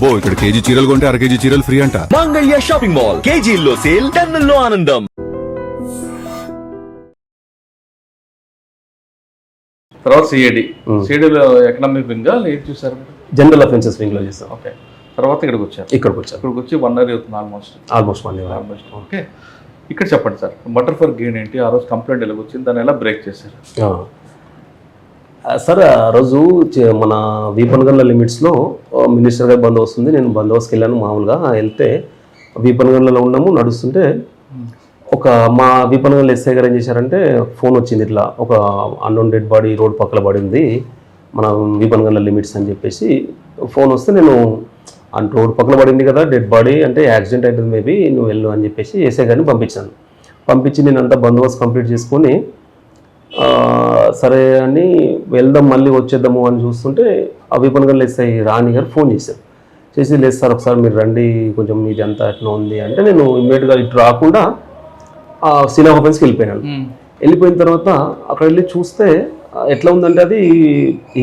అబ్బో ఇక్కడ కేజీ చీరలు కొంటే అర కేజీ చీరలు ఫ్రీ అంట. మంగళ్య షాపింగ్ మాల్, కేజీల్లో సేల్, టన్నుల్లో ఆనందం. తర్వాత సిఐడిలో ఎకనామిక్ వింగ్ ఏది చూసారు? జనరల్ అఫెన్సెస్ వింగ్ లో చేస్తాం. ఓకే, తర్వాత ఇక్కడికి వచ్చి 1 year అవుతుంది ఆల్మోస్ట్ 1 year. ఓకే, ఇక్కడ చెప్పండి సార్, మర్డర్ ఫర్ గెయిన్ ఏంటి? ఆ రోజు కంప్లైంట్ ఎలా వచ్చింది, దాన్ని ఎలా బ్రేక్ చేశారు? సార్ ఆ రోజు మన వీపనగల్ల లిమిట్స్లో మినిస్టర్ గారి బందోబస్తు ఉంది. నేను బందోబస్తుకి వెళ్ళాను. మామూలుగా వెళ్తే వీపనగల్లలో ఉన్నాము, నడుస్తుంటే ఒక మా వీపనగల్ ఎస్ఐ గారు ఏం చేశారంటే ఫోన్ వచ్చింది, ఇట్లా ఒక అన్నోన్ డెడ్ బాడీ రోడ్ పక్కన పడింది మన వీపనగల్ల లిమిట్స్ అని చెప్పేసి ఫోన్ వస్తే, నేను అంటే రోడ్ పక్కన పడింది కదా డెడ్ బాడీ, అంటే యాక్సిడెంట్ అవుతుంది మేబీ, నువ్వు వెళ్ళు అని చెప్పేసి ఎస్ఐ గారిని పంపించి నేను అంతా బందోబస్తు కంప్లీట్ చేసుకొని సరే అని వెళ్దాం మళ్ళీ వచ్చేద్దాము అని చూస్తుంటే ఆ వీపనగల్ ఎస్ఐ రాణి గారు ఫోన్ చేసి లేదు సార్ ఒకసారి మీరు రండి, కొంచెం మీది అంతా ఎట్లా ఉంది అంటే, నేను ఇమ్మీడియట్గా ఇటు రాకుండా సీన్ ఆఫ్ అఫెన్స్కి వెళ్ళిపోయిన తర్వాత అక్కడ వెళ్ళి చూస్తే ఎట్లా ఉందంటే అది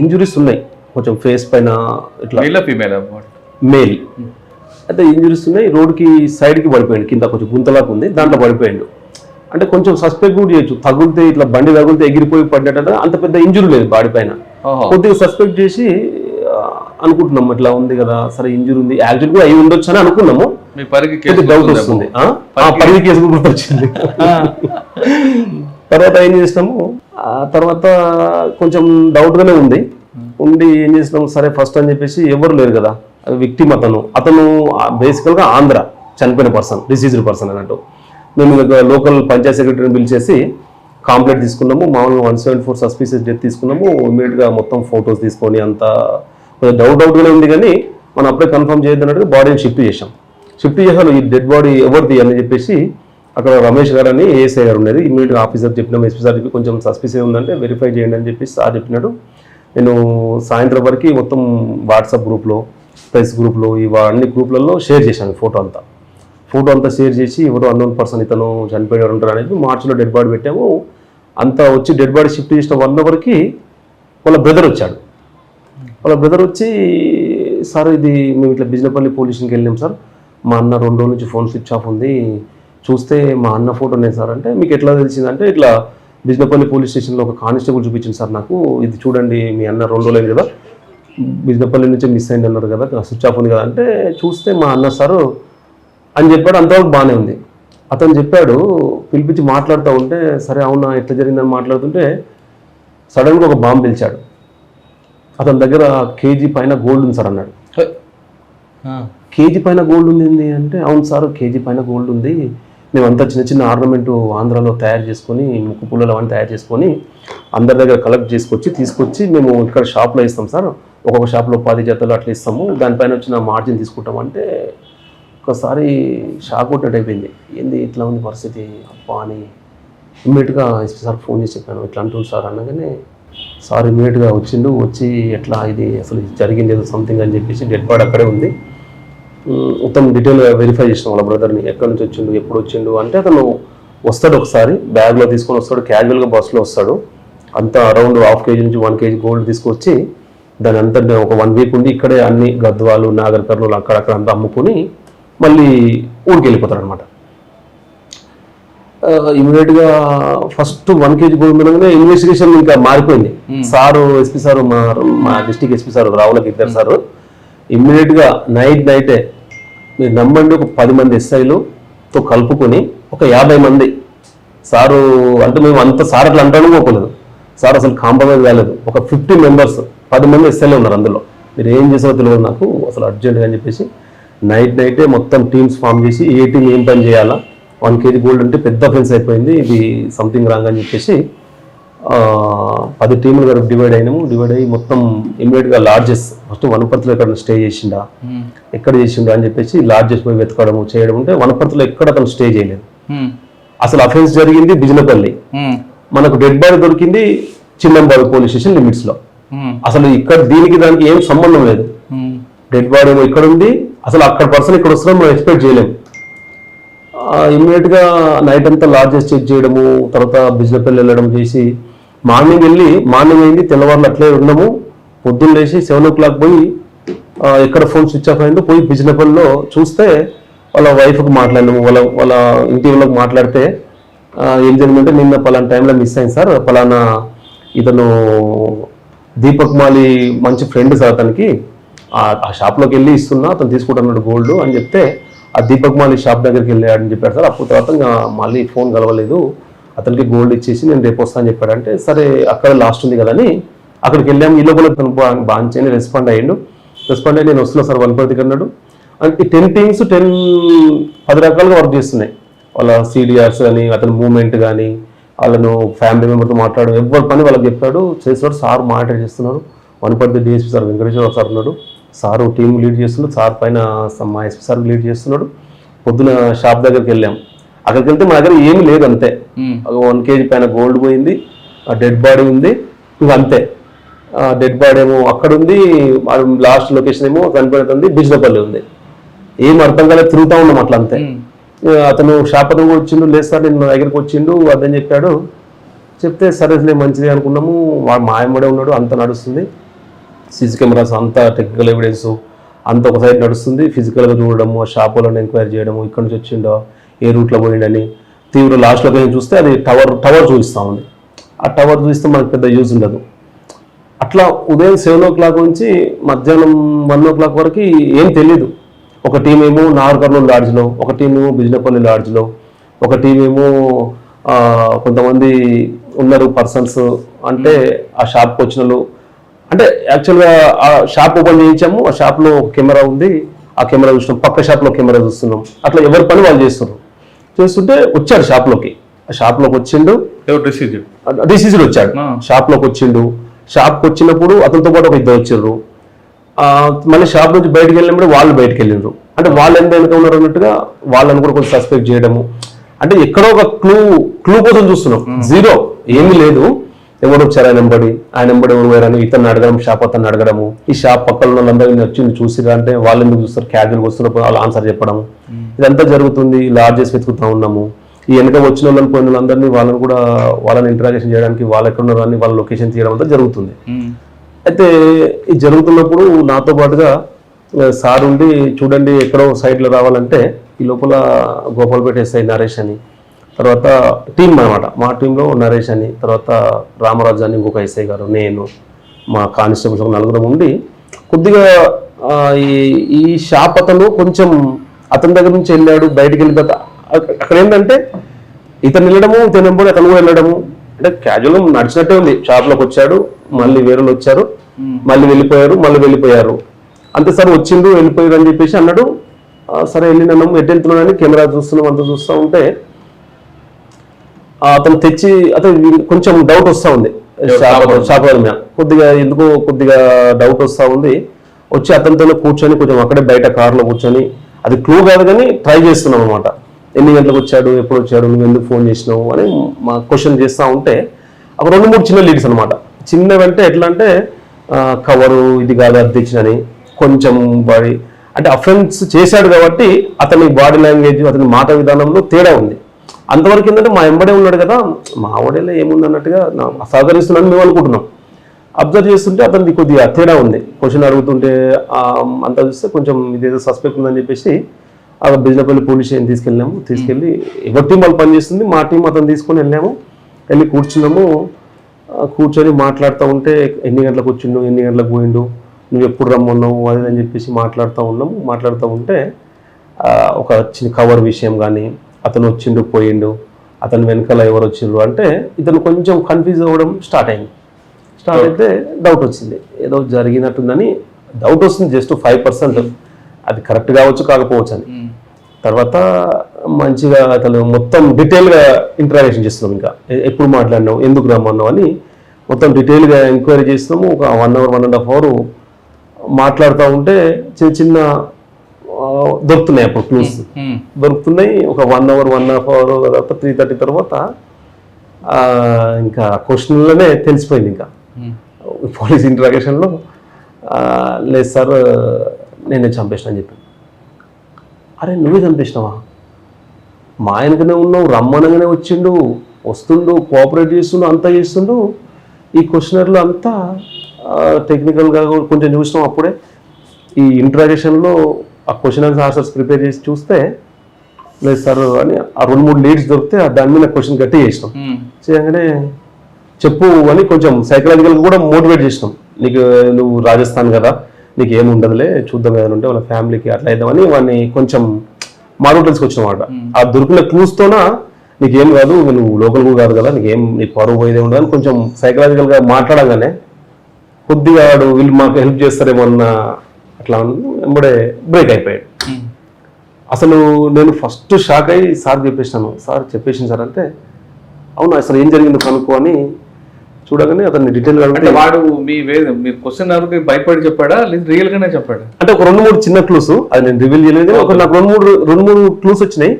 ఇంజురీస్ ఉన్నాయి కొంచెం ఫేస్ పైన, ఇట్లా మేల్ అయితే ఇంజురీస్ ఉన్నాయి. రోడ్కి సైడ్కి పడిపోయాడు, కింద కొంచెం గుంతలాగా ఉంది, దాంట్లో పడిపోయాడు. అంటే కొంచెం సస్పెక్ట్ కూడా చేయొచ్చు, తగిలితే ఇట్లా బండి తగిలితే ఎగిరిపోయి పడ్డట, అంత పెద్ద ఇంజురీ లేదు బాడీ పైన. కొద్దిగా సస్పెక్ట్ చేసి అనుకుంటున్నాము ఇట్లా ఉంది కదా, సరే ఇంజురీ ఉంది, యాక్సిడెంట్ కూడా అయి ఉండొచ్చు అని అనుకున్నాము. డౌట్ వస్తుంది, పరిధి కేసు కూడా వచ్చింది. తర్వాత ఏం చేసినాము, తర్వాత కొంచెం డౌట్గానే ఉండి ఏం చేసినాము, సరే ఫస్ట్ అని చెప్పేసి ఎవరు లేరు కదా, విక్టిమ్ అతను బేసికల్గా ఆంధ్ర చనిపోయిన పర్సన్, డిసీజ్డ్ పర్సన్ అన్నట్టు. మేము లోకల్ పంచాయత్ సెక్రటరీని పిలిచేసి కాంప్లైంట్ తీసుకున్నాము. మామూలుగా 174 సస్పీషియస్ డెత్ తీసుకున్నాము. ఇమీడియట్గా మొత్తం ఫొటోస్ తీసుకొని అంతా కొంచెం డౌట్గానే ఉంది, కానీ మనం అప్పుడే కన్ఫర్మ్ చేయొద్దన్నట్టుగా బాడీని షిఫ్ట్ చేశాను. ఈ డెడ్ బాడీ ఎవరిది అని చెప్పేసి అక్కడ రమేష్ గారు అని ఏఎస్ఐ గారు ఉండేది. ఇమీడియట్గా ఆఫీసర్ చెప్పినాము, ఎస్పీ సార్కి కొంచెం సస్పీషియస్ ఉందంటే వెరిఫై చేయండి అని చెప్పేసి సార్ చెప్పినాడు. నేను సాయంత్రం వరకు మొత్తం వాట్సాప్ గ్రూప్లో, ప్రెస్ గ్రూప్లో, అన్ని గ్రూప్లలో షేర్ చేశాను. ఫోటో అంతా షేర్ చేసి ఎవరో అన్నోన్ పర్సన్ ఇతను చనిపోయారు ఉంటారు అనేది మార్చిలో డెడ్ బాడీ పెట్టాము. అంతా వచ్చి డెడ్ బాడీ షిఫ్ట్ చేసిన 1 hourకి వాళ్ళ బ్రదర్ వచ్చి సార్ ఇది మేము ఇట్లా బిజినపల్లి పోలీస్ స్టేషన్కి వెళ్ళాం సార్, మా అన్న 2 రోజుల నుంచి ఫోన్ స్విచ్ ఆఫ్ ఉంది, చూస్తే మా అన్న ఫోటో నేను సార్ అంటే, మీకు ఎట్లా తెలిసిందంటే ఇట్లా బిజినపల్లి పోలీస్ స్టేషన్లో ఒక కానిస్టేబుల్ చూపించింది సార్ నాకు, ఇది చూడండి మీ అన్న 2 రోజులు అయింది కదా, బిజినపల్లి నుంచి మిస్ అయింది అన్నారు కదా, స్విచ్ ఆఫ్ ఉంది కదా అంటే, చూస్తే మా అన్న సారు అని చెప్పాడు. అంతవరకు బాగానే ఉంది. అతను చెప్పాడు, పిలిపించి మాట్లాడుతూ ఉంటే, సరే అవునా ఎట్లా జరిగిందని మాట్లాడుతుంటే సడన్గా ఒక బాంబు పిలిచాడు. అతని దగ్గర కేజీ పైన గోల్డ్ ఉంది సార్ అన్నాడు. కేజీ పైన గోల్డ్ ఉంది అంటే, అవును సార్ కేజీ పైన గోల్డ్ ఉంది, మేమంతా చిన్న ఆర్నమెంటు ఆంధ్రాలో తయారు చేసుకొని, ముక్కు పుల్లలు అవన్నీ తయారు చేసుకొని అందరి దగ్గర కలెక్ట్ తీసుకొచ్చి మేము ఇక్కడ షాప్లో ఇస్తాం సార్, ఒక్కొక్క షాప్లో 10 జతలు అట్లా ఇస్తాము, దానిపైన వచ్చిన మార్జిన్ తీసుకుంటాం అంటే ఒకసారి షాక్ కొట్టినట్టు అయిపోయింది. ఏంది ఇట్లా ఉంది పరిస్థితి అబ్బా అని ఇమ్మీడియట్గా ఎస్పీ సార్ ఫోన్ చేసి చెప్పాను, ఇట్లా అంటుంది సార్ అనగానే సార్ ఇమ్మీడియట్గా వచ్చి ఎట్లా ఇది అసలు జరిగింది ఏదో సంథింగ్ అని చెప్పేసి డెడ్ బాడీ అక్కడే ఉంది. మొత్తం డీటెయిల్గా వెరిఫై చేసిన వాళ్ళ బ్రదర్ని, ఎక్కడి నుంచి వచ్చిండు, ఎప్పుడు వచ్చిండు అంటే, అతను వస్తాడు ఒకసారి బ్యాగ్లో తీసుకొని వస్తాడు, క్యాజువల్గా బస్సులో వస్తాడు, అంతా అరౌండ్ 1/2 kg నుంచి 1 kg గోల్డ్ తీసుకొచ్చి దాని అంతా ఒక 1 week ఉండి ఇక్కడే అన్ని గద్వాలు, నాగర్ కర్నూలు అక్కడక్కడ అంతా అమ్ముకొని మళ్ళీ ఊరికి వెళ్ళిపోతాడు అనమాట. ఇమీడియట్గా ఫస్ట్ 1 kg గోల్డ్ ఉండగానే ఇన్వెస్టిగేషన్ ఇంకా మారిపోయింది. సారు ఎస్పీ సారు మా డిస్టిక్ ఎస్పీ సారు రావులకి ఇద్దరు సారు ఇమ్మీడియట్గా నైటే మీరు నమ్మండి ఒక 10 మంది ఎస్ఐలతో కలుపుకొని ఒక 50 మంది సారు అంటే, మేము అంత సార్ అట్లా అంటాను పోకలేదు, సార్ అసలు కాంప్రమైజ్ కాలేదు, ఒక 50 members 10 మంది ఎస్ఐలే ఉన్నారు అందులో, మీరు ఏం చేసారో తెలియదు నాకు అసలు అర్జెంట్గా అని చెప్పేసి నైటే మొత్తం టీమ్స్ ఫామ్ చేసి ఏ టీం ఏం పని చేయాలా, 1 kg గోల్డ్ అంటే పెద్ద అఫెన్స్ అయిపోయింది, ఇది సంథింగ్ రాంగ్ అని చెప్పేసి 10 టీములు డివైడ్ అయ్యి మొత్తం ఇమ్మీడియట్గా లాడ్జెస్ ఫస్ట్ వనపర్తిలో ఎక్కడ స్టే చేసిండా, ఎక్కడ చేసిండా అని చెప్పేసి లాడ్జెస్ పోయి వెతకడం చేయడం. అంటే వనపర్తిలో ఎక్కడ అతను స్టే చేయలేదు, అసలు అఫెన్స్ జరిగింది బిజినపల్లి, మనకు డెడ్ బాడీ దొరికింది చిన్నంబావి పోలీస్ స్టేషన్ లిమిట్స్లో. అసలు ఇక్కడ దీనికి దానికి ఏం సంబంధం లేదు, డెడ్ బాడీ ఏమో ఇక్కడ ఉంది, అసలు అక్కడ పర్సన్ ఇక్కడ వస్తున్నాం మనం ఎక్స్పెక్ట్ చేయలేము. ఇమ్మీడియట్గా నైట్ అంతా లాడ్జెస్ చెక్ చేయడము, తర్వాత బిజినపల్లి వెళ్ళడం చేసి మార్నింగ్ అయింది, తెల్లవారులు అట్లే ఉన్నాము. పొద్దున్న లేచి 7 o'clock పోయి ఎక్కడ ఫోన్ స్విచ్ ఆఫ్ అయిందో పోయి బిజినపల్లిలో చూస్తే వాళ్ళ వైఫ్కి మాట్లాడినాము, వాళ్ళ ఇంటి వాళ్ళకి మాట్లాడితే ఏం జరిగిందంటే నిన్న పలానా టైంలో మిస్ అయింది సార్, పలానా ఇతను దీపక్ మాలి మంచి ఫ్రెండ్ సార్ అతనికి, ఆ షాప్లోకి వెళ్ళి ఇస్తున్నా అతను తీసుకుంటున్నాడు గోల్డ్ అని చెప్తే ఆ దీపక్ మాలి షాప్ దగ్గరికి వెళ్ళాడని చెప్పాడు సార్. అప్పుడు తర్వాత ఇంకా మళ్ళీ ఫోన్ కలవలేదు, అతనికి గోల్డ్ ఇచ్చేసి నేను రేపు వస్తాను అని చెప్పాడంటే సరే అక్కడ లాస్ట్ ఉంది కదా అని అక్కడికి వెళ్ళాము. ఈ లోపల తను బాగా రెస్పాండ్ అయ్యిండు. రెస్పాండ్ అయ్యి నేను వస్తున్నా సార్ వనపర్తికి అన్నాడు. అంటే 10 టీమ్స్ 10 రకాలుగా వర్క్ చేస్తున్నాయి. వాళ్ళ సీడిఆర్స్ కానీ అతని మూవ్మెంట్ కానీ వాళ్ళను ఫ్యామిలీ మెంబర్తో మాట్లాడు ఎవరి పని వాళ్ళకి చెప్పాడు చేస్తున్నాడు. సార్ మానిటర్ చేస్తున్నారు. Wanaparthy DSP sir Venkateswara sir ఉన్నాడు. సారు టీం లీడ్ చేస్తున్నాడు. సార్ పైన మా ఎస్పీ సార్ లీడ్ చేస్తున్నాడు. పొద్దున షాప్ దగ్గరికి వెళ్ళాం. అక్కడికి వెళ్తే మా దగ్గర ఏమీ లేదు, అంతే 1 kg పైన గోల్డ్ పోయింది, డెడ్ బాడీ ఉంది, ఇంకా అంతే. డెడ్ బాడీ ఏమో అక్కడ ఉంది, లాస్ట్ లొకేషన్ ఏమో కనిపెడుతుంది బిజినపల్లి ఉంది. ఏం అర్థం కాలేదు, తిరుగుతూ ఉన్నాం అట్లా అంతే. అతను షాప్ అతను వచ్చిండు, లేదు సార్ నేను నా దగ్గరికి వచ్చిండు అదని చెప్పాడు. చెప్తే సరే మంచిది అనుకున్నాము. వాడు మాయమ్మడే ఉన్నాడు, అంత నడుస్తుంది. సీసీ కెమెరాస్ అంతా టెక్నికల్ ఎవిడెన్స్ అంత ఒక సైడ్ నడుస్తుంది. ఫిజికల్గా చూడడము, ఆ షాప్ వాళ్ళని ఎంక్వైరీ చేయడము, ఇక్కడ నుంచి వచ్చిండో ఏ రూట్లో పోయిండని. తీవ్ర లాస్ట్ లొకేషన్ చూస్తే అది టవర్ చూపిస్తూ ఉంది. ఆ టవర్ చూస్తే మనకు పెద్ద యూజ్ ఉండదు. అట్లా ఉదయం 7 o'clock నుంచి మధ్యాహ్నం 1 o'clock వరకు ఏం తెలియదు. ఒక టీం ఏమో నాగర్కర్నూలు లాడ్జ్లో, ఒక టీం ఏమో బిజినపల్లి లాడ్జ్లో, ఒక టీం ఏమో కొంతమంది ఉన్నారు పర్సన్స్, అంటే ఆ షాప్కి వచ్చిన వాళ్ళు. అంటే యాక్చువల్గా ఆ షాప్ ఓపెన్ చేయించాము, ఆ షాప్లో కెమెరా ఉంది, ఆ కెమెరా చూస్తున్నాం, పక్క షాప్లో కెమెరా చూస్తున్నాం. అట్లా ఎవరి పని వాళ్ళు చేస్తుంటే వచ్చాడు షాప్లోకి. ఆ షాప్లోకి వచ్చిండు, డిసీజ్డ్ వచ్చాడు. షాప్లోకి వచ్చిండు. షాప్కి వచ్చినప్పుడు అతనితో పాటు ఒక 2 వచ్చారు. మళ్ళీ షాప్ నుంచి బయటకు వెళ్ళినప్పుడు వాళ్ళు బయటకు వెళ్ళినారు. అంటే వాళ్ళు ఎంత వెనుక ఉన్నారు అన్నట్టుగా వాళ్ళని కూడా కొంచెం సస్పెక్ట్ చేయడము. అంటే ఎక్కడో ఒక క్లూ కోసం చూస్తున్నాం. జీరో, ఏమీ లేదు. ఎవరు వచ్చారు ఆయన నెంబడి ఎవరు పోయారని ఇతన్ని అడగడం, షాప్ అతన్ని అడగడము. ఈ షాప్ పక్కన వాళ్ళందరూ వచ్చింది చూసిరా అంటే వాళ్ళు ఎందుకు చూస్తారు, క్యాజువల్గా వస్తున్నప్పుడు వాళ్ళు ఆన్సర్ చెప్పడం, ఇదంతా జరుగుతుంది. లాడ్జెస్ వెతుకుతా ఉన్నాము. ఈ వెనక వచ్చిన వాళ్ళని పోయిన వాళ్ళందరినీ వాళ్ళని ఇంటరాగేషన్ చేయడానికి వాళ్ళు ఎక్కడ ఉన్నారు అని వాళ్ళ లొకేషన్ తీయడం అంతా జరుగుతుంది. అయితే ఇది జరుగుతున్నప్పుడు నాతో పాటుగా సార్ ఉండి చూడండి ఎక్కడో సైడ్లో రావాలంటే ఈ లోపల గోపాల్పేట ఎస్ఐ నరేష్ అని, తర్వాత టీం అన్నమాట, మా టీంలో నరేష్ అని, తర్వాత రామరాజు అని ఇంకొక ఎస్ఐ గారు, నేను, మా కానిస్టేబుల్స్ 4 ఉండి కొద్దిగా ఈ షాప్ అతను కొంచెం అతని దగ్గర నుంచి వెళ్ళాడు. బయటికి వెళ్ళిన తర్వాత అక్కడ ఏంటంటే ఇతను వెళ్ళడము, ఇతను వెంబడి అతను కూడా వెళ్ళడము, అంటే క్యాజువల్గా నడిచినట్టే ఉంది. షాప్లోకి వచ్చాడు, మళ్ళీ వేరే వచ్చారు, మళ్ళీ వెళ్ళిపోయారు. అంతే సార్ వచ్చిండు వెళ్ళిపోయారు అని చెప్పేసి అన్నాడు. సరే వెళ్ళినాము, ఎటు వెళ్తున్నానని కెమెరా చూస్తున్నాం, అంతా చూస్తూ ఉంటే అతను అతను కొంచెం డౌట్ వస్తూ ఉంది. షాప్ మీద కొద్దిగా డౌట్ వస్తూ ఉంది. వచ్చి అతనితోనే కూర్చొని కొంచెం అక్కడే బయట కార్లో కూర్చొని, అది క్లూ కాదు కానీ ట్రై చేస్తున్నాం అనమాట. ఎన్ని గంటలకు వచ్చాడు, ఎప్పుడు వచ్చాడు, నువ్వు ఎందుకు ఫోన్ చేసినావు అని మా క్వశ్చన్ చేస్తూ ఉంటే ఒక 2-3 చిన్న లీడ్స్ అనమాట. చిన్నవంటే ఎట్లా అంటే కవరు ఇది కాదు అద్దెచ్చినని, కొంచెం బాడీ అంటే అఫెన్స్ చేశాడు కాబట్టి అతని బాడీ లాంగ్వేజ్, అతని మాట విధానంలో తేడా ఉంది. అంతవరకు ఏంటంటే మా ఎంబడే ఉన్నాడు కదా, మా ఓడేలో ఏముంది అన్నట్టుగా సహకరిస్తున్నాను మేము అనుకుంటున్నాం. అబ్జర్వ్ చేస్తుంటే అతనికి కొద్దిగా తేడా ఉంది. క్వశ్చన్ అడుగుతుంటే అంతా చూస్తే కొంచెం ఇదేదో సస్పెక్ట్ ఉందని చెప్పేసి ఆ బిజినపల్లి పోలీస్ స్టేషన్ తీసుకెళ్ళి ఎవరి టీం వాళ్ళు పనిచేస్తుంది, మా టీం అతను తీసుకొని వెళ్ళి కూర్చొని మాట్లాడుతూ ఉంటే ఎన్ని గంటలకు వచ్చిండు, ఎన్ని గంటలకు పోయిండు, నువ్వు ఎప్పుడు రమ్మన్నావు అది అని చెప్పేసి మాట్లాడుతూ ఉంటే ఒక చిన్న కవర్ విషయం కానీ, అతను వచ్చిండు పోయిండు, అతను వెనకాల ఎవరు వచ్చిండ్రు అంటే ఇతను కొంచెం కన్ఫ్యూజ్ అవ్వడం స్టార్ట్ అయితే డౌట్ వచ్చింది, ఏదో జరిగినట్టుందని డౌట్ వస్తుంది. జస్ట్ 5%, అది కరెక్ట్ కావచ్చు కాకపోవచ్చు అని. తర్వాత మంచిగా అతను మొత్తం డీటెయిల్గా ఇంటరాగేషన్ చేస్తున్నాం. ఇంకా ఎప్పుడు మాట్లాడినావు, ఎందుకు రమ్మన్నావు అని మొత్తం డీటెయిల్గా ఎంక్వైరీ చేస్తున్నాము. ఒక 1 hour 1.5 hour మాట్లాడుతూ ఉంటే చిన్న దొరుకుతున్నాయి. అప్పుడు క్లూస్ దొరుకుతున్నాయి. ఒక 1 hour 1.5 hour తర్వాత 3:30 తర్వాత ఇంకా క్వశ్చన్లోనే తెలిసిపోయింది. ఇంకా పోలీస్ ఇంటరాగేషన్లో లేదు సార్ నేనే చంపేసిన అని చెప్పి. అరే నువ్వే చంపేసినావా? మా ఆయనకనే ఉన్నావు, రమ్మనగానే వస్తుండు కోఆపరేట్ చేస్తుండు, అంతా చేస్తుండు. ఈ క్వశ్చనర్లో అంతా టెక్నికల్గా కొంచెం చూసినాం. అప్పుడే ఈ ఇంట్రాగేషన్లో ఆ క్వశ్చన్ అండ్ ఆన్సర్స్ ప్రిపేర్ చేసి చూస్తే లేదు సార్ అని ఆ 2-3 లీడ్స్ దొరికితే దాని మీద క్వశ్చన్ గట్టి చేసినాం. చేయగానే చెప్పు అని కొంచెం సైకలాజికల్గా కూడా మోటివేట్ చేసినాం. నీకు నువ్వు రాజస్థాన్ కదా, నీకు ఏముండదులే, చూద్దాం ఏదైనా ఉంటే వాళ్ళ ఫ్యామిలీకి అట్లా అయిద్దామని వాడిని కొంచెం మారు తెలుసుకొచ్చిన మాట. ఆ దొరికిన క్లూస్తోన నీకేం కాదు, నువ్వు లోకల్ కూడా కాదు కదా, నీ పరువు పోయేదే ఉండదు అని కొంచెం సైకలాజికల్గా మాట్లాడగానే కొద్దిగా వాడు వీళ్ళు మాకు హెల్ప్ చేస్తారేమో అన్న అట్లా వెంబడే బ్రేక్ అయిపోయాడు. అసలు నేను ఫస్ట్ షాక్ అయ్యి సార్ చెప్పేసినాను. సార్ చెప్పేసింది సార్ అంటే అవును అసలు ఏం జరిగిందో కనుక్కో అని చూడగానే అతన్ని డీటెయిల్గా అంటే వాడు మీరు క్వశ్చన్ భయపడి చెప్పాడా లేదు రియల్ గానే చెప్పాడా? అంటే ఒక 2-3 చిన్న క్లూస్ అది నేను రివీల్ చేయలేదు. ఒక నాకు 2-3 క్లూస్ వచ్చినాయి.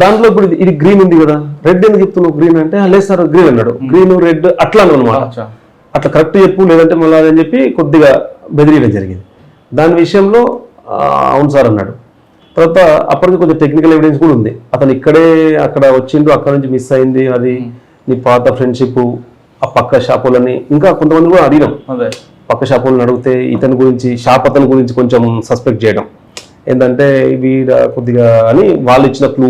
దాంట్లో ఇప్పుడు ఇది గ్రీన్ ఉంది కదా, రెడ్ ఎందుకు చెప్తున్నావు గ్రీన్ అంటే లేదు సార్ గ్రీన్ అన్నాడు. గ్రీన్ రెడ్ అట్లా అనమాట, అట్లా కరెక్ట్ చెప్పు లేదంటే మళ్ళీ అని చెప్పి కొద్దిగా బెదిరియడం జరిగింది. దాని విషయంలో అవును సార్ అన్నాడు. తర్వాత అప్పటికి కొంచెం టెక్నికల్ ఎవిడెన్స్ కూడా ఉంది. అతను ఇక్కడే అక్కడ వచ్చిండు, అక్కడ నుంచి మిస్ అయింది, అది నీ పాత ఫ్రెండ్షిప్, ఆ పక్క షాపులని ఇంకా కొంతమంది కూడా అడిగినాం. పక్క షాపులను అడిగితే ఇతని గురించి షాప్ అతని గురించి కొంచెం సస్పెక్ట్ చేయడం ఏంటంటే వీడ కొద్దిగా అని వాళ్ళు ఇచ్చిన క్లూ,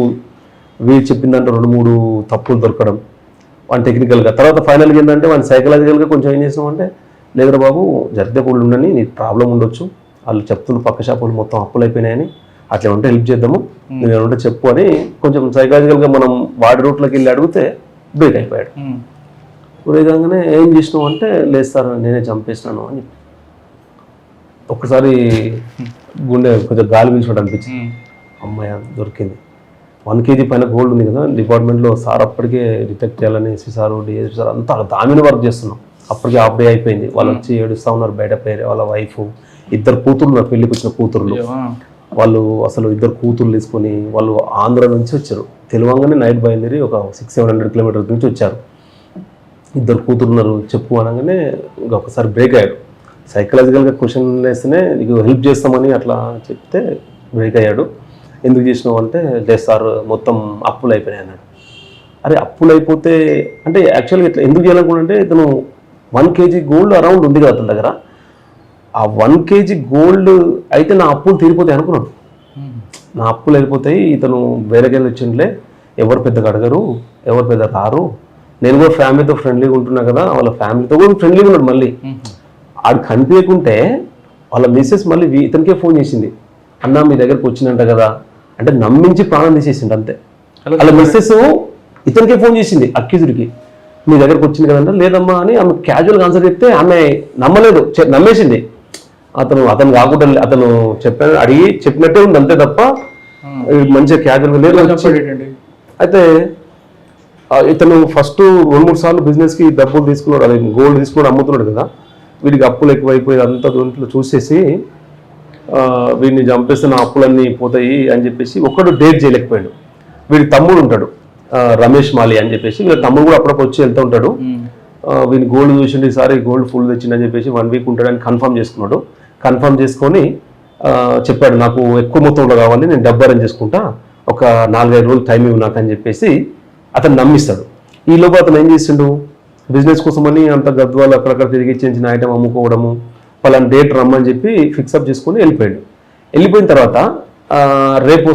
వీడు చెప్పిందంటే 2-3 తప్పులు దొరకడం వాడిని టెక్నికల్గా. తర్వాత ఫైనల్గా ఏంటంటే వాడిని సైకలాజికల్గా కొంచెం ఏం చేసినాం అంటే లేదురా బాబు జరిగితే కూడా ఉండని, నీకు ప్రాబ్లం ఉండొచ్చు, వాళ్ళు చెప్తున్న పక్క షాపులు మొత్తం అప్పులు అయిపోయినాయని, అట్లా ఉంటే హెల్ప్ చేద్దాము, నేను ఉంటే చెప్పు అని కొంచెం సైకలాజికల్గా మనం వాడి రూట్లోకి వెళ్ళి అడిగితే బ్రేక్ అయిపోయాడు. బ్రేక్ కాగానే ఏం చేసినావు అంటే లేదు సార్ నేనే చంపేసినాను అని చెప్పి ఒక్కసారి గుండె కొంచెం గాలి పీల్చినట్టు అనిపించింది. అమ్మాయి దొరికింది. 1 kg పైన గోల్డ్ ఉంది కదా డిపార్ట్మెంట్లో. సార్ అప్పటికే డిటెక్ట్ చేయాలని ఎస్పీ సార్ డిఎస్పీ సార్ అంతా దామిని వర్క్ చేస్తున్నాం. అప్పటికే హాఫ్ డే అయిపోయింది. వాళ్ళు వచ్చి ఏడుస్తూ ఉన్నారు బయట. పేరే వాళ్ళ వైఫ్, 2 కూతుర్లు ఉన్నారు, పెళ్లికి వచ్చిన కూతుర్లు. వాళ్ళు అసలు 2 కూతుర్లు తీసుకొని వాళ్ళు ఆంధ్ర నుంచి వచ్చారు. తెలివంగానే నైట్ బయలుదేరి ఒక 600-700 కిలోమీటర్స్ నుంచి వచ్చారు. 2 కూతురు ఉన్నారు చెప్పు అనగానే ఒకసారి బ్రేక్ అయ్యాడు. సైకలాజికల్గా క్వశ్చన్ వేస్తేనే నీకు హెల్ప్ చేస్తామని అట్లా చెప్తే బ్రేక్ అయ్యాడు. ఎందుకు చేసినావు అంటే లేదు సార్ మొత్తం అప్పులు అయిపోయినాయి అన్నాడు. అరే అప్పులు అయిపోతే అంటే యాక్చువల్గా ఇట్లా ఎందుకు చేయాలనుకుంటే ఇతను 1 kg గోల్డ్ అరౌండ్ ఉంది కదా అతని దగ్గర. ఆ 1 kg గోల్డ్ అయితే నా అప్పులు తీరిపోతాయి అనుకున్నాడు. నా అప్పులు వెళ్ళిపోతాయి, ఇతను వేరేకెళ్ళి వచ్చిండ్లే, ఎవరు పెద్దగా అడగరు, ఎవరు పెద్ద రారు, నేను కూడా ఫ్యామిలీతో ఫ్రెండ్లీగా ఉంటున్నా కదా, వాళ్ళ ఫ్యామిలీతో కూడా ఫ్రెండ్లీగా ఉన్నాడు. మళ్ళీ ఆడు కనిపించకుంటే వాళ్ళ మిస్సెస్ మళ్ళీ ఇతనికే ఫోన్ చేసింది, అన్న మీ దగ్గరకు వచ్చిందంట కదా అంటే నమ్మించి ప్రాణం తీసేసిండు అంతే. వాళ్ళ మిస్సెస్ ఇతనికే ఫోన్ చేసింది అక్యూజుడికి, మీ దగ్గరకు వచ్చింది కదంటే లేదమ్మా అని ఆమె క్యాజువల్గా ఆన్సర్ చెప్తే ఆమె నమ్మలేదు, నమ్మేసింది. అతను కాకుండా అతను అడిగి చెప్పినట్టే ఉంది అంతే తప్ప మంచిగా క్యాజువల్గా లేదు. అయితే ఇతను ఫస్ట్ 2-3 సార్లు బిజినెస్కి డబ్బులు తీసుకున్నాడు, అది గోల్డ్ తీసుకున్నాడు, అమ్ముతున్నాడు కదా, వీడికి అప్పులు ఎక్కువైపోయి అంతా దొంట్లో చూసేసి వీడిని చంపేస్తే నా అప్పులన్నీ పోతాయి అని చెప్పేసి ఒక్కడు డేట్ చేయలేకపోయాడు. వీడి తమ్ముడు ఉంటాడు రమేష్ మాలి అని చెప్పేసి, వీళ్ళ తమ్ముడు కూడా అప్పుడప్పుడు వచ్చి వెళ్తూ ఉంటాడు. వీడిని గోల్డ్ చూసిండి, ఈసారి గోల్డ్ ఫుల్ తెచ్చిండని చెప్పేసి 1 వీక్ ఉంటాడని కన్ఫర్మ్ చేసుకున్నాడు. కన్ఫర్మ్ చేసుకొని చెప్పాడు నాకు ఎక్కువ మొత్తంలో కావాలి, నేను డబ్బు అరేంజ్ చేసుకుంటా, ఒక 4-5 రోజులు టైం ఇవ్వు నాకు అని చెప్పేసి అతను నమ్మిస్తాడు. ఈ లోపు అతను ఏం చేసిండు, బిజినెస్ కోసమని అంత గద్వాలు అక్కడక్కడ తిరిగి చిన్న ఐటమ్ అమ్ముకోవడము, పలానా డేట్ రమ్మని చెప్పి ఫిక్సప్ చేసుకుని వెళ్ళిపోయాడు. వెళ్ళిపోయిన తర్వాత రేపు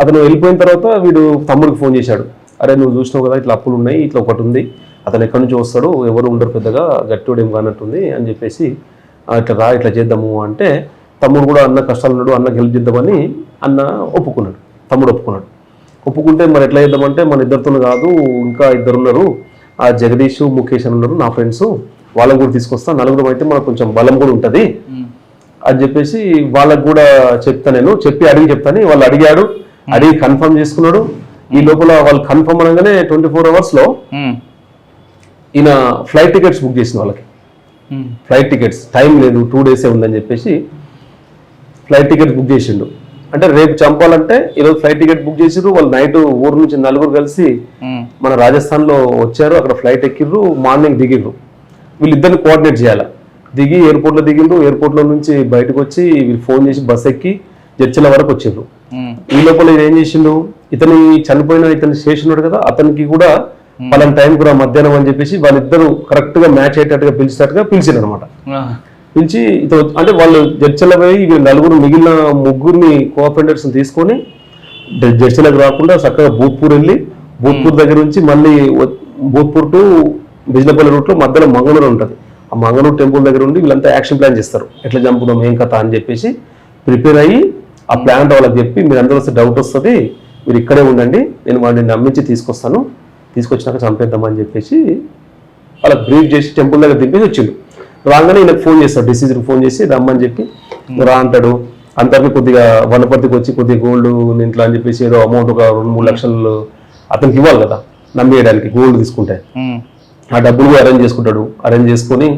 అతను వెళ్ళిపోయిన తర్వాత వీడు తమ్ముడికి ఫోన్ చేశాడు, అరే నువ్వు చూసినావు కదా ఇట్లా అప్పులు ఉన్నాయి, ఇట్లా ఒకటి ఉంది, అతను ఎక్కడి నుంచి వస్తాడు, ఎవరు ఉండరు పెద్దగా, గట్టివాడు ఏం కానట్టుంది అని చెప్పేసి ఇట్లా రా ఇట్లా చేద్దాము అంటే తమ్ముడు కూడా అన్న కష్టాలు ఉన్నాడు, అన్నకి హెల్ప్ చేద్దామని అన్న ఒప్పుకున్నాడు. తమ్ముడు ఒప్పుకున్నాడు. ఒప్పుకుంటే మరి ఎట్లా చేద్దామంటే మన ఇద్దరితో కాదు ఇంకా 2 ఉన్నారు, ఆ జగదీష్ ముఖేష్ అని ఉన్నారు నా ఫ్రెండ్స్, వాళ్ళని కూడా తీసుకొస్తా, 4 అయితే మనకు కొంచెం బలం కూడా ఉంటుంది అని చెప్పేసి వాళ్ళకు కూడా చెప్తా, నేను అడిగి చెప్తాను. వాళ్ళు అడిగాడు, అడిగి కన్ఫర్మ్ చేసుకున్నాడు. ఈ లోపల వాళ్ళు కన్ఫర్మ్ అనగానే 24 అవర్స్లో ఈయన ఫ్లైట్ టికెట్స్ బుక్ చేసిన వాళ్ళకి. ఫ్లైట్ టికెట్స్ టైం లేదు, 2 డేసే ఉందని చెప్పేసి ఫ్లైట్ టికెట్స్ బుక్ చేసిండు. అంటే రేపు చంపాలంటే ఈరోజు ఫ్లైట్ టికెట్ బుక్ చేసిర్రు. వాళ్ళు నైట్ ఊరు నుంచి 4 కలిసి మన రాజస్థాన్లో వచ్చారు, అక్కడ ఫ్లైట్ ఎక్కిర్రు, మార్నింగ్ దిగిర్రు. వీళ్ళిద్దరిని కోఆర్డినేట్ చేయాలి. దిగి ఎయిర్పోర్ట్లో దిగిండ్రు, ఎయిర్పోర్ట్లో నుంచి బయటకు వచ్చి వీళ్ళు ఫోన్ చేసి బస్ ఎక్కి జడ్చల వరకు వచ్చిండ్రు. ఈ లోపల ఏం చేసిండు, ఇతని స్టేషన్ ఉన్నాడు కదా, అతనికి కూడా పలానా టైం కూడా మధ్యాహ్నం అని చెప్పేసి వాళ్ళిద్దరూ కరెక్ట్ గా మ్యాచ్ అయ్యేటట్టుగా పిలిచినట్టుగా పిలిచిండు అనమాట. పిలిచి అంటే వాళ్ళు జడ్చల పోయి వీళ్ళు నలుగురు మిగిలిన ముగ్గురిని కోఆపరేటర్స్ తీసుకొని జడ్చలకు రాకుండా చక్కగా భూత్పూర్ వెళ్ళి భూత్పూర్ దగ్గర నుంచి మళ్ళీ భూత్పూర్ టు బిజినపల్లి రూట్లో మధ్యలో మంగళూరు ఉంటుంది. ఆ మంగళూరు టెంపుల్ దగ్గర ఉండి వీళ్ళంతా యాక్షన్ ప్లాన్ చేస్తారు, ఎట్లా చంపుదాం ఏం కథ అని చెప్పేసి ప్రిపేర్ అయ్యి ఆ ప్లాన్ వాళ్ళకి చెప్పి మీరు అందరూ వస్తే డౌట్ వస్తుంది, మీరు ఇక్కడే ఉండండి, నేను వాడిని నమ్మించి తీసుకొస్తాను, తీసుకొచ్చినాక చంపేద్దామని చెప్పేసి వాళ్ళకి బ్రీఫ్ చేసి టెంపుల్ దగ్గర దింపేసి వచ్చిండు. రాగానే ఈయనకు ఫోన్ చేస్తాడు, డిసీజర్కి ఫోన్ చేసి రమ్మని చెప్పి రా అంటాడు. అంతకు కొద్దిగా వనపర్తికి వచ్చి కొద్దిగా గోల్డ్ ఇంట్లో అని చెప్పేసి ఏదో అమౌంట్ ఒక 2-3 లక్షలు అతనికి ఇవ్వాలి కదా నమ్మేయడానికి గోల్డ్ తీసుకుంటే, ఆ డబ్బులు అరేంజ్ చేసుకుంటాడు. అరేంజ్ చేసుకొని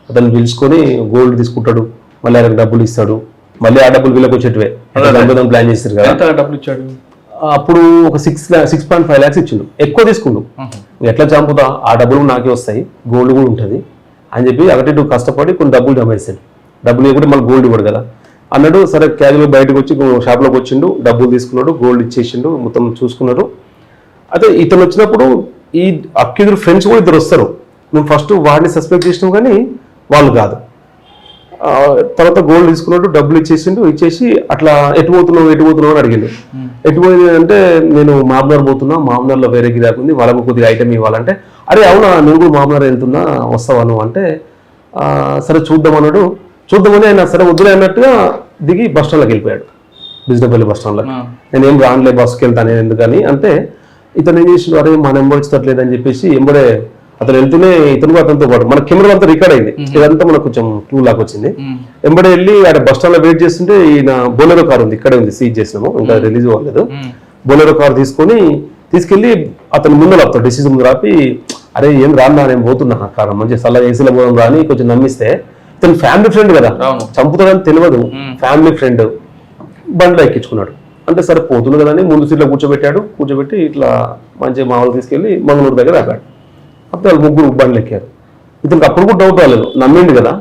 అతను పిలుచుకొని గోల్డ్ తీసుకుంటాడు, మళ్ళీ ఆయనకు డబ్బులు ఇస్తాడు. మళ్ళీ ఆ డబ్బులు వీళ్ళకి వచ్చేటివే ప్లాన్ చేస్తారు కదా. డబ్బులు ఇచ్చాడు అప్పుడు ఒక 6.5 lakhs ఇచ్చిండు, ఎక్కువ తీసుకుండు. ఎట్లా చంపుతా, ఆ డబ్బులు నాకే వస్తాయి, గోల్డ్ కూడా ఉంటుంది అని చెప్పి అటు కష్టపడి కొన్ని డబ్బులు జమ చేశాడు. డబ్బులు ఇవ్వకుండా మళ్ళీ గోల్డ్ ఇవ్వడు కదా అన్నాడు. సరే క్యాజువల్ బయటకు వచ్చి షాప్లోకి వచ్చిండు, డబ్బులు తీసుకున్నాడు, గోల్డ్ ఇచ్చేసిండు, మొత్తం చూసుకున్నాడు. అయితే ఇతను వచ్చినప్పుడు ఈ అక్యూజర్ ఫ్రెండ్స్ కూడా ఇద్దరు వస్తారు. మేము ఫస్ట్ వాడిని సస్పెక్ట్ చేసినాం కానీ వాళ్ళు కాదు. తర్వాత గోల్డ్ తీసుకున్నాడు, డబ్బులు ఇచ్చేసి అట్లా ఎటు పోతున్నావు అని అడిగిండు. ఎటు పోయింది అంటే నేను మామూలు పోతున్నా, మామూలులో వేరే గిరాకు ఉంది, వాళ్ళకు కొద్దిగా ఐటమ్ ఇవ్వాలంటే, అరే అవునా నువ్వు కూడా మామూలు వెళ్తున్నా వస్తావా నువ్వు అంటే, సరే చూద్దామన్నాడు. చూద్దామని ఆయన సరే వద్దులే అన్నట్టుగా దిగి బస్ స్టాండ్లోకి వెళ్ళిపోయాడు, బిజినపల్లి బస్ స్టాండ్లోకి. నేను ఏం రానులే బస్కి వెళ్తాను ఎందుకని అంటే, ఇతను ఏం చేసిండు, అరే మన నెంబర్ ఇచ్చట్లేదని చెప్పేసి ఎంబడే అతను వెళ్తూనే ఇతను కూడా అతనితో పాటు మన కెమెరా అంతా రికార్డ్ అయింది. ఇదంతా మనకు కొంచెం క్లూ లాగా వచ్చింది. ఎంబడే వెళ్ళి ఆడ బస్ స్టాండ్ లో వెయిట్ చేస్తుంటే ఈయన బొలెరో కార్ ఉంది, ఇక్కడే ఉంది, సీజ్ చేసినాము, ఇంకా రిలీజ్ అవ్వలేదు. బొలెరో కార్ తీసుకెళ్లి అతను ముందు ఆపుతాడు, డిసిజన్ ముందు ఆపి, అరే ఏం రాన్నా నేను పోతున్నా కార్ మంచి సల్ల ఏసీలో పోదాం రాని కొంచెం నమ్మిస్తే, ఇతను ఫ్యామిలీ ఫ్రెండ్ కదా, చంపుతాడని తెలియదు, ఫ్యామిలీ ఫ్రెండ్ బండిలో ఎక్కించుకున్నాడు. అంటే సరే పోతుంది కదా అని ముందు సీట్లో కూర్చోబెట్టి ఇట్లా మంచి మామూలు తీసుకెళ్లి మంగళూరు దగ్గర ఆపాడు. అప్పుడు వాళ్ళు ముగ్గురు బండ్లు ఎక్కారు. ఇతనికి అప్పుడు కూడా డౌట్ రాలేదు, నమ్మిండు కదా,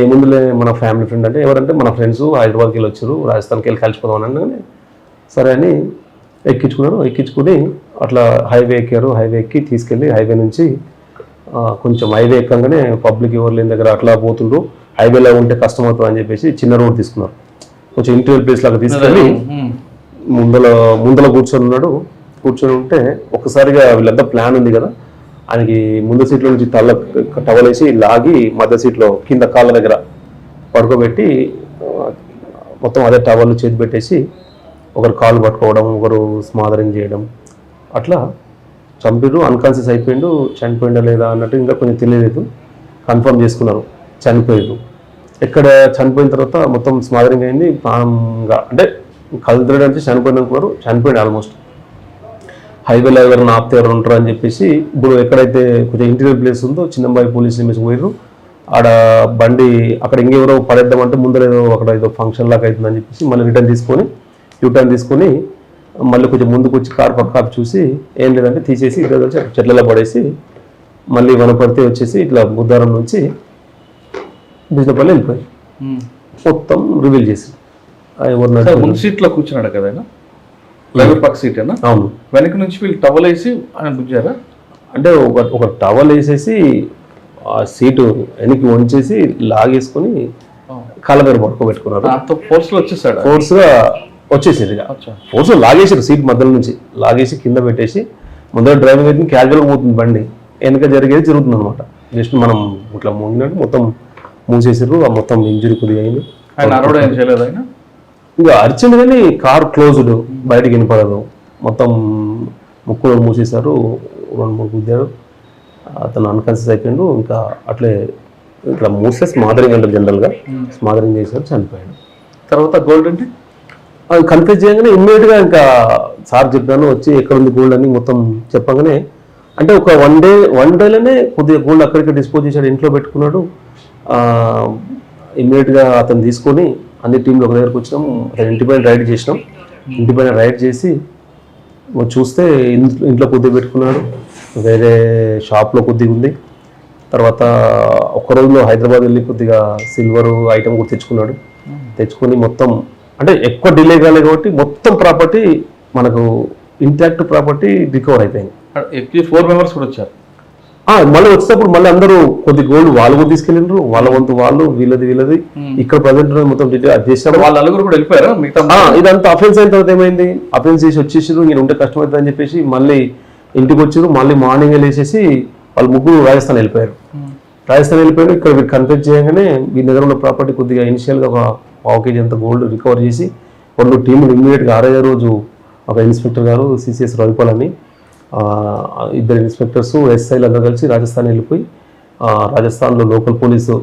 ఏముందులే మన ఫ్యామిలీ ఫ్రెండ్ అంటే, ఎవరంటే మన ఫ్రెండ్స్ హైదరాబాద్కి వెళ్ళి వచ్చారు, రాజస్థాన్కి వెళ్ళి కలిసిపోదాం అనగానే సరే అని ఎక్కించుకుని అట్లా హైవే ఎక్కారు. హైవే ఎక్కి తీసుకెళ్ళి హైవే నుంచి కొంచెం హైవే ఎక్కగానే పబ్లిక్ ఎవరు లేని దగ్గర అట్లా పోతుండ్రు, హైవేలో ఉంటే కష్టం అవుతుంది అని చెప్పేసి చిన్న రోడ్ తీసుకున్నారు. కొంచెం ఇంటర్వ్యూ ప్లేస్ లాగా తీసుకెళ్ళి ముందల కూర్చొని ఉంటే ఒక్కసారిగా వీళ్ళంతా ప్లాన్ ఉంది కదా, ఆయనకి ముందు సీట్లో నుంచి టవలేసి లాగి మధ్య సీట్లో కింద కాళ్ళ దగ్గర పడుకోబెట్టి మొత్తం అదే టవల్ చేతి పెట్టేసి ఒకరు కాళ్ళు పట్టుకోవడం, ఒకరు స్మాదరింగ్ చేయడం, అట్లా చంపిరు. అన్కాన్షియస్ అయిపోయిండు, చనిపోయిందా లేదా అన్నట్టు ఇంకా కొంచెం తెలియలేదు. కన్ఫర్మ్ చేసుకున్నారు చనిపోయారు. ఎక్కడ చనిపోయిన తర్వాత మొత్తం స్మాదరింగ్ అయింది, ప్రాణంగా అంటే కలుద్రడు అంటే చనిపోయింది అనుకున్నారు, చనిపోయింది ఆల్మోస్ట్. హైవేలో ఎవరైనా ఆపితే ఎవరు ఉంటారు అని చెప్పేసి ఇప్పుడు ఎక్కడైతే కొంచెం ఇంటీరియర్ ప్లేస్ ఉందో చిన్నంబాయి పోలీస్ స్టేషన్ పోయారు. ఆడ బండి అక్కడ ఇంకెవరో పడేద్దామంటే ముందర అక్కడ ఏదో ఫంక్షన్ లాగా అవుతుందని చెప్పేసి మళ్ళీ యూటర్న్ తీసుకొని మళ్ళీ కొంచెం ముందుకు వచ్చి కారు పక్క చూసి ఏం లేదంటే తీసేసి ఇద్దరు కలిసి చెట్లలో పడేసి మళ్ళీ వనపడితే వచ్చేసి ఇట్లా బుద్ధారం నుంచి బిజినపల్లి వెళ్ళిపోయి మొత్తం రివీల్ చేసి ముందు సీట్లో కూర్చున్నాడు కదా డ్రైవర్ పక్క సీట్ అయినా. అవును, వెనక నుంచి వీళ్ళు టవల్ వేసి ఆయన గుంజారా అంటే ఒక టవల్ వేసేసి ఆ సీటు వెనక్కి వంచేసి లాగేసుకొని కాళ్ళ దగ్గర పట్టుకోబెట్టుకున్నారు. ఫోర్స్లో వచ్చేసాడు, ఫోర్స్గా వచ్చేసింది, ఫోర్స్ లాగేసారు, సీట్ మధ్యలో నుంచి లాగేసి కింద పెట్టేసి ముందర డ్రైవింగ్ అయితే క్యాజువల్గా పోతుంది బండి, వెనక జరిగేది జరుగుతుంది అనమాట. జస్ట్ మనం ఇట్లా మూగినట్టు మొత్తం మూసేసారు, ఆ మొత్తం ఇంజురీ కొద్దిగా అయింది. ఆయన అరవడం ఏం చేయలేదు, ఆయన ఇంకా అరిచింది కానీ కార్ క్లోజ్డ్, బయటకి వినపడదు, మొత్తం ముక్కులో మూసేశారు, 2-3 గుద్దారు, అతను అన్కాన్షియస్ అయిపోయాడు. ఇంకా అట్లే ఇట్లా మూసే స్మాదరింగ్ అంటారు జనరల్గా, స్మాదరింగ్ చేశారు, చనిపోయాడు. తర్వాత గోల్డ్ అంటే అది కన్ఫ్యూజ్ చేయగానే ఇమ్మీడియట్గా ఇంకా సార్ చెప్పాను వచ్చి ఎక్కడ ఉంది గోల్డ్ అని మొత్తం చెప్పగానే, అంటే ఒక వన్ డేలోనే కొద్దిగా గోల్డ్ అక్కడికి డిస్పోజ్ చేశాడు, ఇంట్లో పెట్టుకున్నాడు. ఇమ్మీడియట్గా అతను తీసుకొని అన్ని టీంలు ఒక దగ్గరకు వచ్చినాం, అతను ఇంటిపైన రైడ్ చేసినాం. ఇంటిపైన రైడ్ చేసి చూస్తే ఇంట్లో కొద్దిగా పెట్టుకున్నాడు, వేరే షాప్లో కొద్దిగా ఉంది. తర్వాత ఒక్క రోజులో హైదరాబాద్ వెళ్ళి కొద్దిగా సిల్వర్ ఐటమ్ కూడా తెచ్చుకొని మొత్తం అంటే ఎక్కువ డిలే కాలేదు కాబట్టి మొత్తం ప్రాపర్టీ మనకు ఇంటాక్ట్ ప్రాపర్టీ రికవర్ అయిపోయింది. 4 మెంబర్స్ కూడా వచ్చారు. మళ్ళీ వచ్చేటప్పుడు మళ్ళీ అందరూ కొద్ది గోల్డ్ వాళ్ళు కూడా తీసుకెళ్ళిండ్రు, వాళ్ళ వంతు వాళ్ళు, వీళ్ళది ఇక్కడ ప్రజెంట్ మొత్తం అది చేసినప్పుడు వాళ్ళ నలుగురు కూడా వెళ్ళిపోయారా మిగతా? ఇదంతా అఫెన్స్ అయిన తర్వాత ఏమైంది, అఫెన్స్ చేసి వచ్చేసారు, నేను ఉంటే కష్టమవుతుంది అని చెప్పేసి మళ్ళీ ఇంటికి వచ్చారు. మళ్ళీ మార్నింగ్ వెళ్ళేసేసి వాళ్ళు ముగ్గురు రాజస్థాన్ వెళ్ళిపోయారు. ఇక్కడ వీళ్ళు కన్ఫెక్ట్ చేయగానే ఈ దగ్గర ఉన్న ప్రాపర్టీ కొద్దిగా ఇనిషియల్గా ఒక 1/2 kg అంత గోల్డ్ రికవర్ చేసి 2 టీములు ఇమ్మీడియట్గా 6వ రోజు ఒక ఇన్స్పెక్టర్ గారు సిసిఎస్ రవిపాల్ అని, 2 ఇన్స్పెక్టర్స్ ఎస్ఐలు అందరూ కలిసి రాజస్థాన్ వెళ్ళిపోయి రాజస్థాన్లో లోకల్ పోలీసు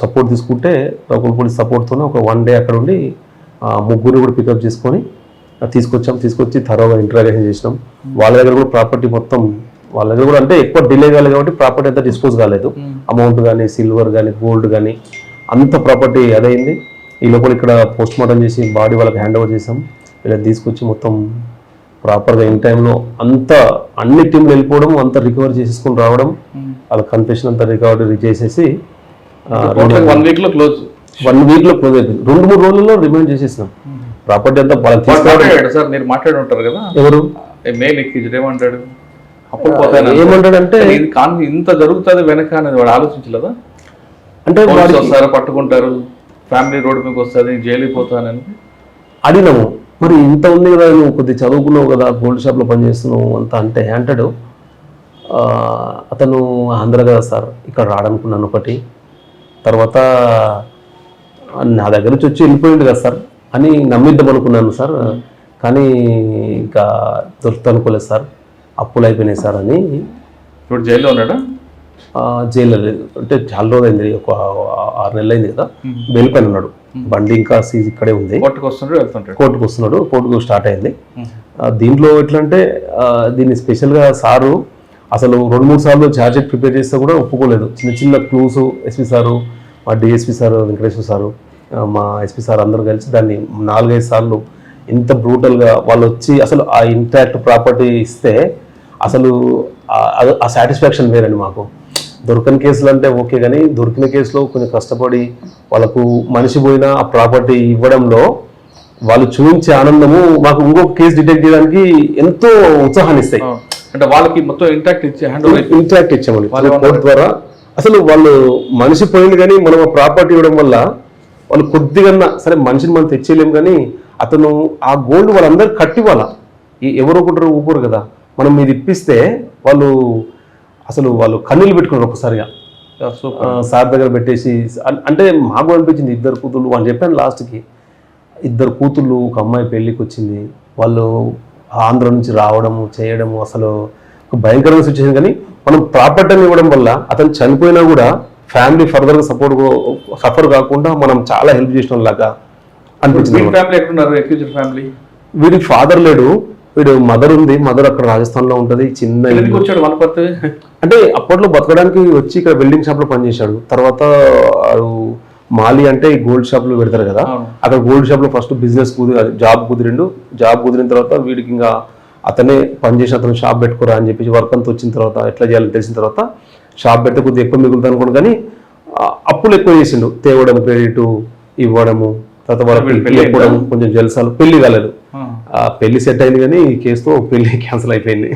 సపోర్ట్ తీసుకుంటే లోకల్ పోలీస్ సపోర్ట్తోనే ఒక 1 day అక్కడ ఉండి ముగ్గురు కూడా పికప్ చేసుకొని తీసుకొచ్చి థరోగా ఇంటరాగేషన్ చేసినాం. వాళ్ళ దగ్గర కూడా ప్రాపర్టీ మొత్తం వాళ్ళ దగ్గర కూడా అంటే ఎక్కువ డిలే కాలేదు కాబట్టి ప్రాపర్టీ అంతా డిస్పోజ్ కాలేదు. అమౌంట్ కానీ సిల్వర్ కానీ గోల్డ్ కానీ అంత ప్రాపర్టీ అదైంది. ఈ లోపల ఇక్కడ పోస్ట్ మార్టం చేసి బాడీ వాళ్ళకి హ్యాండ్ ఓవర్ చేసాం. ఇలా తీసుకొచ్చి మొత్తం ప్రాపర్గా ఇన్ టైంలో అంతా అన్ని టీంలు వెళ్ళిపోవడం, అంతా రికవర్ చేసేసుకొని రావడం, వాళ్ళ కన్ఫెషన్ అంతా రికవరీ చేసేసి 1 week లో క్లోజ్. 1 week లో క్లోజ్ అయిపోయింది. 2-3 రోజుల్లో రిమైండ్ చేసేసినాం ప్రాపర్టీ అంతా. సార్ మీరు మాట్లాడి ఉంటారు కదా, ఎవరు మెయిన్ ఎక్కించారు ఏమంటాడు? అప్పుడు పోతాను ఏమంటాడంటే ఇంత జరుగుతుంది వెనక అనేది వాడు ఆలోచించలేదా? అంటే వస్తారా పట్టుకుంటారు, ఫ్యామిలీ రోడ్ మీకు వస్తుంది, జైలు పోతానని అడిగినాము. మరి ఇంత ఉంది కదా, నువ్వు కొద్దిగా చదువుకున్నావు కదా, గోల్డ్ షాప్లో పనిచేస్తున్నావు అంతా అంటే అంటాడు, అతను ఆంధ్ర కదా సార్, ఇక్కడ రాడనుకున్నాను ఒకటి, తర్వాత నా దగ్గర నుంచి వచ్చి వెళ్ళిపోయింది కదా సార్ అని నమ్మిద్దాం అనుకున్నాను సార్, కానీ ఇంకా దొరుకుతా అనుకోలేదు సార్, అప్పులు అయిపోయినాయి సార్ అని. ఇప్పుడు జైల్లో ఉన్నాడా? జైల్లో లేదు, అంటే చాలా రోజు అయింది, ఒక 6 నెలలు అయింది కదా, బెయిల్ పైన ఉన్నాడు. బండి ఇంకా సీజ్ ఇక్కడే ఉంది, కోర్టుకు వస్తున్నాడు, కోర్టుకు స్టార్ట్ అయింది. దీంట్లో ఎట్లా అంటే దీన్ని స్పెషల్గా సారు అసలు 2-3 సార్లు ఛార్జ్ షీట్ ప్రిపేర్ చేస్తే కూడా ఒప్పుకోలేదు. చిన్న క్లూస్ ఎస్పీ సారు, మా డిఎస్పీ సారు, వెంకటేశ్వర సారు, మా ఎస్పీ సార్ అందరూ కలిసి దాన్ని 4-5 సార్లు ఇంత బ్రూటల్గా వాళ్ళు వచ్చి అసలు ఆ ఇంటాక్ట్ ప్రాపర్టీ ఇస్తే అసలు ఆ సాటిస్ఫాక్షన్ వేరండి మాకు. దొరకని కేసులు అంటే ఓకే, కానీ దొరికిన కేసులో కొంచెం కష్టపడి వాళ్ళకు మనిషి పోయిన ఆ ప్రాపర్టీ ఇవ్వడంలో వాళ్ళు చూపించే ఆనందము మాకు ఇంకొక కేసు డిటెక్ట్ చేయడానికి ఎంతో ఉత్సాహాన్ని ఇస్తాయి. అంటే వాళ్ళకి మొత్తం ఇంటాక్ట్ ఇచ్చామని కోర్టు ద్వారా. అసలు వాళ్ళు మనిషి పోయింది కానీ మనం ఆ ప్రాపర్టీ ఇవ్వడం వల్ల వాళ్ళు కొద్దిగా సరే మనిషిని మనం తెచ్చేయలేము, కానీ అతను ఆ గోల్డ్ వాళ్ళందరూ కట్టివ్వాల, ఎవరో ఒకరు ఊపురు కదా, మనం ఇది ఇప్పిస్తే వాళ్ళు కన్నీళ్ళు పెట్టుకున్నారు ఒకసారిగా. సార్ దగ్గర పెట్టేసి అంటే మాకు అనిపించింది 2 కూతుళ్ళు అని చెప్పాను. లాస్ట్కి 2 కూతుళ్ళు, ఒక అమ్మాయి పెళ్ళికి వచ్చింది, వాళ్ళు ఆంధ్ర నుంచి రావడము చేయడము అసలు ఒక భయంకరమైన సిచ్యువేషన్. కానీ మనం ప్రాపర్టీని ఇవ్వడం వల్ల అతను చనిపోయినా కూడా ఫ్యామిలీ ఫర్దర్గా సఫర్ కాకుండా మనం చాలా హెల్ప్ చేసిన లాగా అనిపించింది. వీడికి ఫాదర్ లేడు, వీడు మదర్ ఉంది, మదర్ అక్కడ రాజస్థాన్లో ఉంటుంది. చిన్న అంటే అప్పట్లో బతకడానికి వచ్చి ఇక్కడ వెల్డింగ్ షాప్లో పనిచేశాడు. తర్వాత మాలి అంటే గోల్డ్ షాప్లో పెడతారు కదా, అక్కడ గోల్డ్ షాప్లో ఫస్ట్ బిజినెస్ జాబ్ కుదిరిన తర్వాత వీడికి ఇంకా అతనే పనిచేసి అతను షాప్ పెట్టుకోరా అని చెప్పేసి వర్క్ అంతా వచ్చిన తర్వాత ఎట్లా చేయాలని తెలిసిన తర్వాత షాప్ పెడితే కొద్దిగా ఎక్కువ మిగులుతా అనుకోండి, కానీ అప్పులు ఎక్కువ చేసిండు, తేవడం, క్రెడిట్ ఇవ్వడము, తర్వాత వాళ్ళకి చెప్పడం, కొంచెం జల్సాలు. పెళ్లి కాలేదు, పెళ్లి సెట్ అయింది కానీ ఈ కేసుతో పెళ్లి క్యాన్సిల్ అయిపోయింది.